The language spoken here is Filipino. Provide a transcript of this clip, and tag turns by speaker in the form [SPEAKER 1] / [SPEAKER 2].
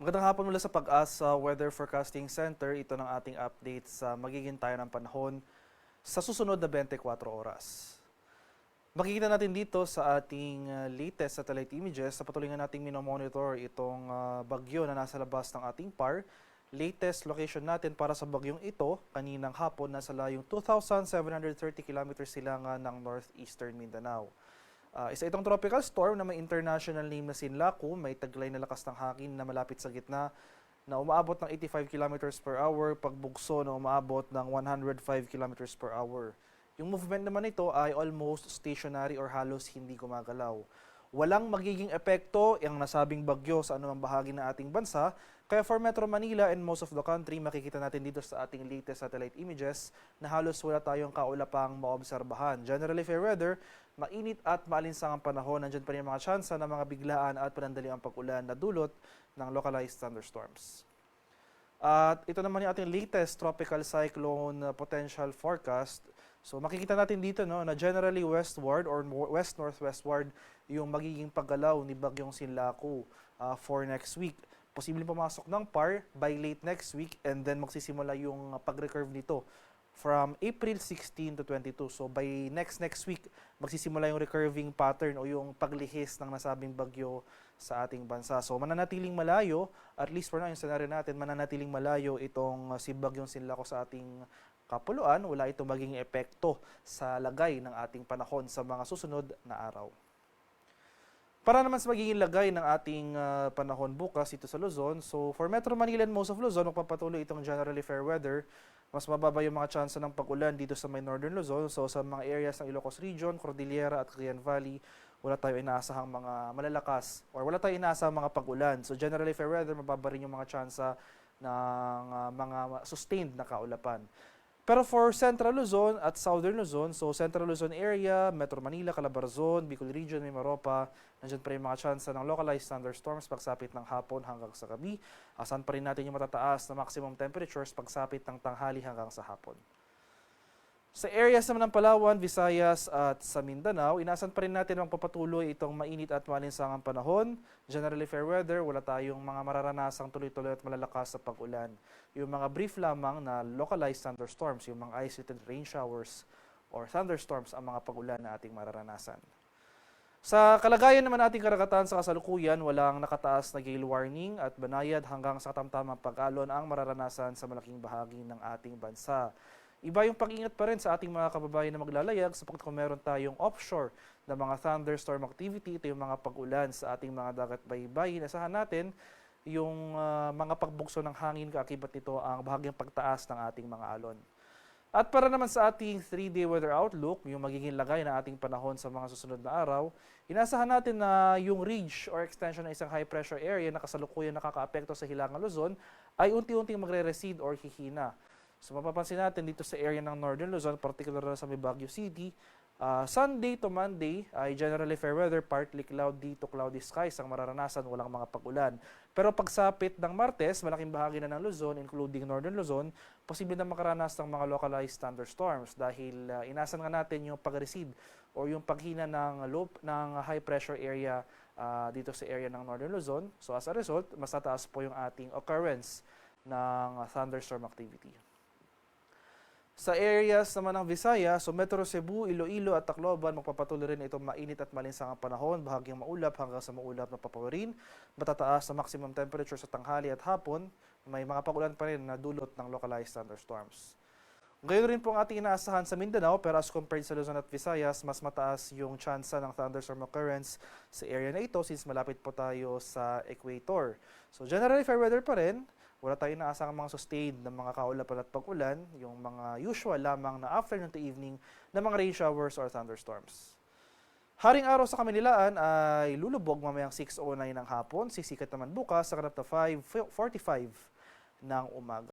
[SPEAKER 1] Magandang hapon mula sa Pag-asa Weather Forecasting Center. Ito ng ating update sa magiging tayo ng panahon sa susunod na 24 oras. Makikita natin dito sa ating latest satellite images sa patuloy nga nating minomonitor itong bagyo na nasa labas ng ating PAR. Latest location natin para sa bagyong ito kaninang hapon nasa layong 2,730 kilometers silangan ng northeastern Mindanao. Isa itong tropical storm na may international name na Sinlaku, may taglay na lakas ng hangin na malapit sa gitna na umaabot ng 85 kilometers per hour, pagbugso na umaabot ng 105 kilometers per hour. Yung movement naman nito ay almost stationary or halos hindi gumagalaw. Walang magiging epekto ang nasabing bagyo sa anumang bahagi ng ating bansa, kaya for Metro Manila and most of the country, makikita natin dito sa ating latest satellite images na halos wala tayong kaulapang maobserbahan. Generally fair weather, mainit at maalinsangang panahon, nandyan pa rin mga tsansa ng mga biglaan at panandaliang pag-ulan na dulot ng localized thunderstorms. At ito naman yung ating latest tropical cyclone potential forecast. So makikita natin dito na generally westward or west-northwestward yung magiging paggalaw ni Bagyong Sinlaku for next week. Posibleng pumasok ng PAR by late next week and then magsisimula yung pag-recurve nito from April 16 to 22. So by next week, magsisimula yung recurving pattern o yung paglihis ng nasabing bagyo sa ating bansa. So mananatiling malayo, at least for now yung scenario natin, mananatiling malayo itong si Bagyong Sinlaku sa ating kapuluan. Wala itong maging epekto sa lagay ng ating panahon sa mga susunod na araw. Para naman sa magiging lagay ng ating panahon bukas ito sa Luzon, so for Metro Manila and most of Luzon, magpapatuloy itong generally fair weather. Mas mababa yung mga tsansa ng pag-ulan dito sa may northern Luzon. So sa mga areas ng Ilocos Region, Cordillera at Cagayan Valley, wala tayo inaasahang mga malalakas or wala tayo inaasahang mga pag-ulan. So generally fair weather, mababa rin yung mga tsansa ng mga sustained na kaulapan. Pero for Central Luzon at Southern Luzon, so Central Luzon area, Metro Manila, Calabarzon, Bicol Region, Mimaropa, nandiyan pa rin mga tsansa ng localized thunderstorms pagsapit ng hapon hanggang sa gabi. Asan pa rin natin yung matataas na maximum temperatures pagsapit ng tanghali hanggang sa hapon. Sa areas naman ng Palawan, Visayas at sa Mindanao, inasan pa rin natin ang papatuloy itong mainit at malinsangang panahon. Generally fair weather, wala tayong mga mararanasang tuloy-tuloy at malalakas sa pag-ulan. Yung mga brief lamang na localized thunderstorms, yung mga isolated rain showers or thunderstorms ang mga pag-ulan na ating mararanasan. Sa kalagayan naman ating karagatan sa kasalukuyan, walang nakataas na gale warning at banayad hanggang sa katamtamang pag-alon ang mararanasan sa malaking bahagi ng ating bansa. Iba yung pag-ingat pa rin sa ating mga kababayan na maglalayag sapagkat kung meron tayong offshore na mga thunderstorm activity, ito yung mga pag-ulan sa ating mga dagat baybayin. Asahan natin yung mga pagbugso ng hangin kaakibat nito ang bahagyang pagtaas ng ating mga alon. At para naman sa ating 3-day weather outlook, yung magiging lagay ng ating panahon sa mga susunod na araw, inasahan natin na yung ridge or extension ng isang high pressure area na kasalukuyan nakakaapekto sa Hilangang Luzon ay unti-unting magre-recede or hihina. So mapapansin natin dito sa area ng Northern Luzon, particular na sa Baguio City, Sunday to Monday ay generally fair weather, partly cloudy to cloudy skies ang mararanasan, walang mga pag-ulan. Pero pagsapit ng Martes, malaking bahagi na ng Luzon, including Northern Luzon, posible na makaranas ng mga localized thunderstorms dahil inasan nga natin yung pag-recede o yung paghina ng high pressure area dito sa area ng Northern Luzon. So as a result, mas tataas po yung ating occurrence ng thunderstorm activity. Sa areas naman ng Visayas, so Metro Cebu, Iloilo at Tacloban, magpapatuloy rin itong mainit at malinsangang panahon, bahagyang maulap hanggang sa maulap na papawirin. Matataas sa maximum temperature sa tanghali at hapon, may mga pagulan pa rin na dulot ng localized thunderstorms. Ngayon rin po ang ating inaasahan sa Mindanao, pero as compared sa Luzon at Visayas, mas mataas yung tsansa ng thunderstorm occurrence sa area na ito since malapit po tayo sa equator. So generally fair weather pa rin. Wala tayong inaasahang mga sustained na mga kaulapan at pag-ulan, yung mga usual lamang na afternoon to evening na mga rain showers or thunderstorms. Haring araw sa Kamunilaan ay lulubog mamayang 6:09 ng hapon, sisikat naman bukas sa kanap na 5:45 ng umaga.